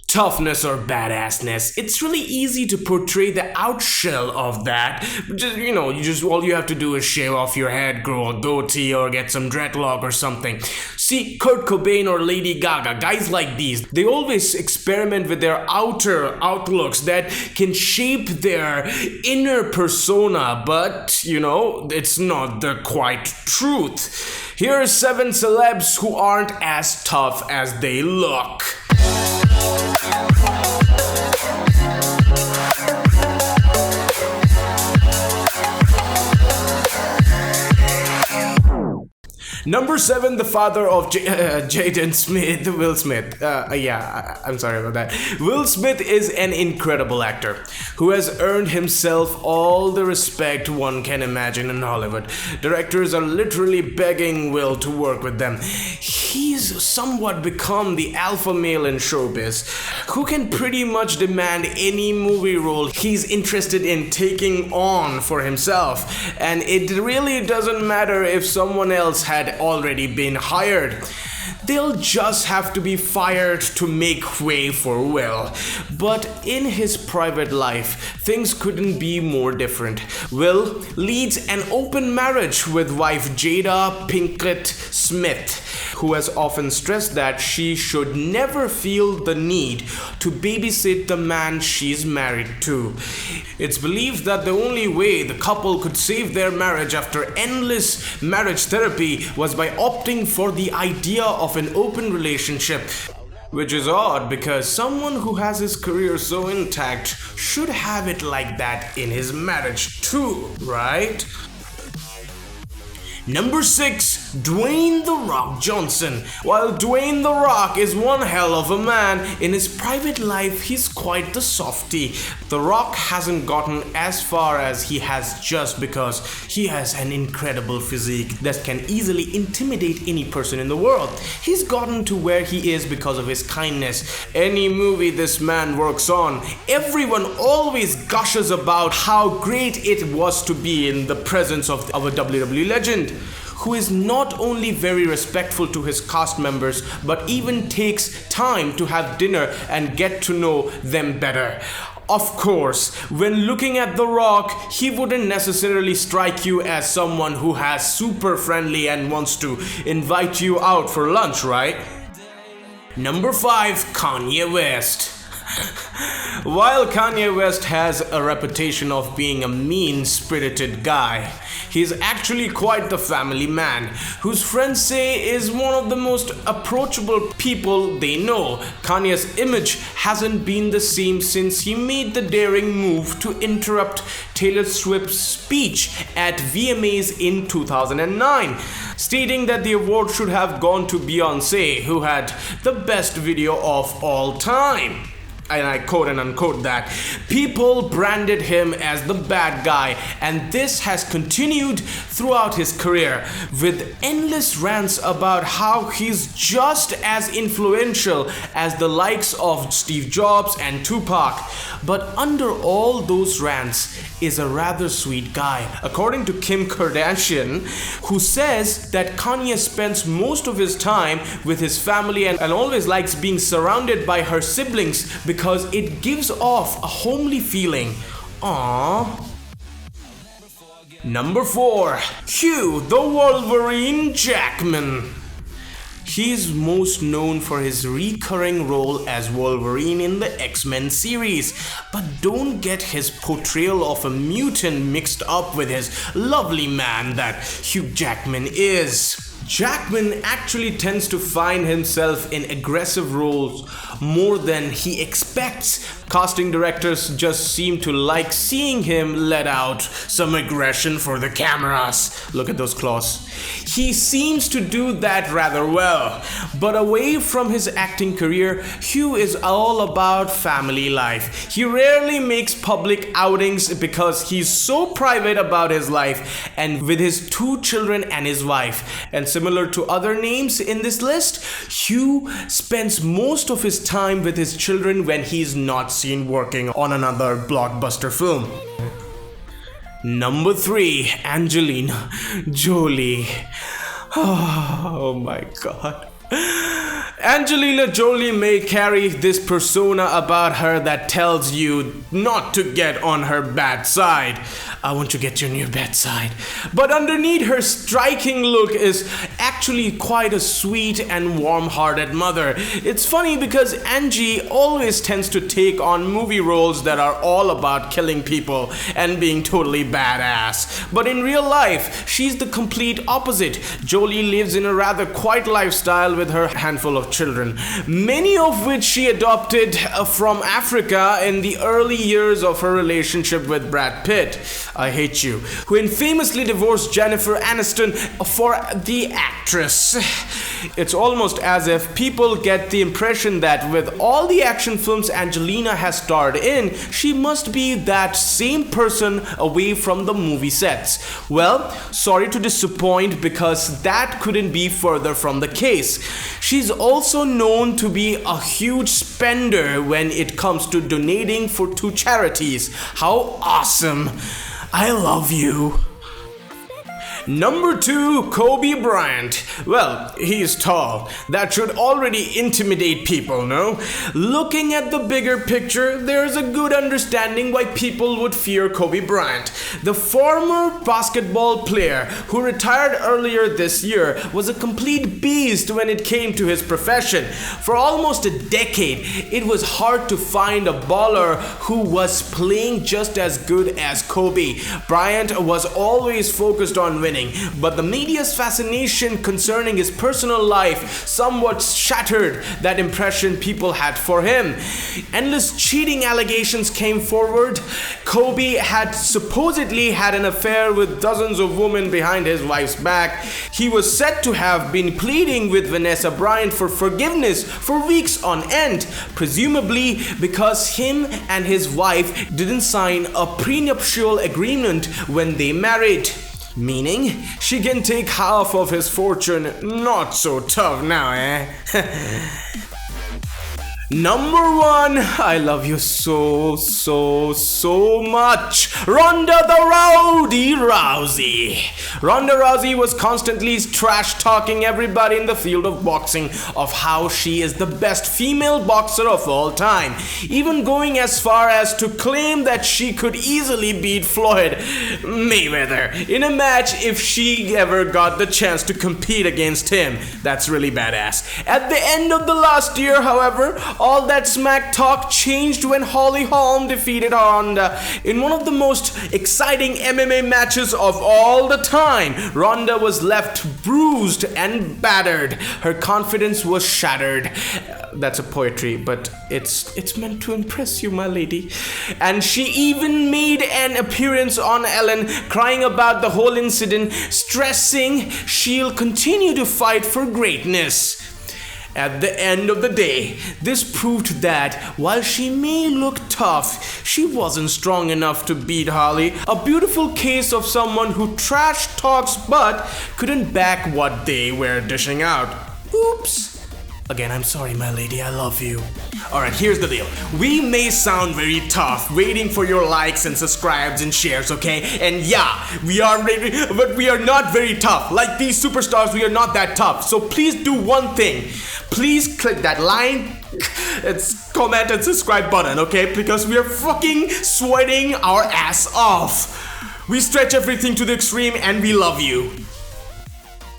toughness or badassness. It's really easy to portray the outshell of that. Just, you just all you have to do is shave off your head, grow a goatee, or get some dreadlock or something. See, Kurt Cobain or Lady Gaga, guys like these, they always experiment with their outer outlooks that can shape their inner persona, but it's not the quite truth. Here are 7 celebs who aren't as tough as they look. Number 7, the father of Jaden Smith, Will Smith. I'm sorry about that. Will Smith is an incredible actor who has earned himself all the respect one can imagine in Hollywood. Directors are literally begging Will to work with them. He's somewhat become the alpha male in showbiz, who can pretty much demand any movie role he's interested in taking on for himself. And it really doesn't matter if someone else had already been hired. They'll just have to be fired to make way for Will. But in his private life, things couldn't be more different. Will leads an open marriage with wife Jada Pinkett Smith, who has often stressed that she should never feel the need to babysit the man she's married to. It's believed that the only way the couple could save their marriage after endless marriage therapy was by opting for the idea of an open relationship. Which is odd because someone who has his career so intact should have it like that in his marriage too, right? Number 6, Dwayne "The Rock" Johnson. While Dwayne "The Rock" is one hell of a man, in his private life he's quite the softie. The Rock hasn't gotten as far as he has just because he has an incredible physique that can easily intimidate any person in the world. He's gotten to where he is because of his kindness. Any movie this man works on, everyone always gushes about how great it was to be in the presence of our WWE legend, who is not only very respectful to his cast members, but even takes time to have dinner and get to know them better. Of course, when looking at The Rock, he wouldn't necessarily strike you as someone who has super friendly and wants to invite you out for lunch, right? Number 5, Kanye West. While Kanye West has a reputation of being a mean-spirited guy, he's actually quite the family man, whose friends say is one of the most approachable people they know. Kanye's image hasn't been the same since he made the daring move to interrupt Taylor Swift's speech at VMAs in 2009, stating that the award should have gone to Beyoncé, who had the best video of all time. And I quote and unquote that. People branded him as the bad guy, and this has continued throughout his career, with endless rants about how he's just as influential as the likes of Steve Jobs and Tupac. But under all those rants is a rather sweet guy, according to Kim Kardashian, who says that Kanye spends most of his time with his family and always likes being surrounded by her siblings because it gives off a homely feeling. Aww. Number 4, Hugh the Wolverine Jackman. He's most known for his recurring role as Wolverine in the X-Men series, but don't get his portrayal of a mutant mixed up with his lovely man that Hugh Jackman is. Jackman actually tends to find himself in aggressive roles more than he expects. Casting directors just seem to like seeing him let out some aggression for the cameras. Look at those claws. He seems to do that rather well. But away from his acting career, Hugh is all about family life. He rarely makes public outings because he's so private about his life and with his 2 children and his wife. And similar to other names in this list, Hugh spends most of his time with his children when he's not seen working on another blockbuster film. Number 3, Angelina Jolie. Oh my god. Angelina Jolie may carry this persona about her that tells you not to get on her bad side. I want to get you on your bad side. But underneath her striking look is actually quite a sweet and warm-hearted mother. It's funny because Angie always tends to take on movie roles that are all about killing people and being totally badass. But in real life, she's the complete opposite. Jolie lives in a rather quiet lifestyle with her handful of children, many of which she adopted from Africa in the early years of her relationship with Brad Pitt. I hate you. Who infamously divorced Jennifer Aniston for the actress. It's almost as if people get the impression that with all the action films Angelina has starred in, she must be that same person away from the movie sets. Well, sorry to disappoint, because that couldn't be further from the case. She's also known to be a huge spender when it comes to donating to charities. How awesome! I love you. Number 2, Kobe Bryant. Well, he's tall. That should already intimidate people, no? Looking at the bigger picture, there's a good understanding why people would fear Kobe Bryant. The former basketball player who retired earlier this year was a complete beast when it came to his profession. For almost a decade, it was hard to find a baller who was playing just as good as Kobe. Bryant was always focused on winning, but the media's fascination concerning his personal life somewhat shattered that impression people had for him. Endless cheating allegations came forward. Kobe had supposedly had an affair with dozens of women behind his wife's back. He was said to have been pleading with Vanessa Bryant for forgiveness for weeks on end, presumably because him and his wife didn't sign a prenuptial agreement when they married. Meaning, she can take half of his fortune. Not so tough now, eh? Number 1, I love you so much, Ronda the Rowdy Rousey. Ronda Rousey was constantly trash-talking everybody in the field of boxing of how she is the best female boxer of all time, even going as far as to claim that she could easily beat Floyd Mayweather in a match if she ever got the chance to compete against him. That's really badass. At the end of the last year, however, all that smack talk changed when Holly Holm defeated Ronda in one of the most exciting MMA matches of all the time. Ronda was left bruised and battered. Her confidence was shattered. That's a poetry, but it's meant to impress you, my lady. And she even made an appearance on Ellen, crying about the whole incident, stressing she'll continue to fight for greatness. At the end of the day, this proved that while she may look tough, she wasn't strong enough to beat Holly. A beautiful case of someone who trash talks but couldn't back what they were dishing out. Oops. Again, I'm sorry, my lady, I love you. Alright, here's the deal. We may sound very tough, waiting for your likes and subscribes and shares, okay? And yeah, we are ready, but we are not very tough. Like these superstars, we are not that tough. So please do one thing. Please click that comment and subscribe button, okay? Because we are fucking sweating our ass off. We stretch everything to the extreme and we love you.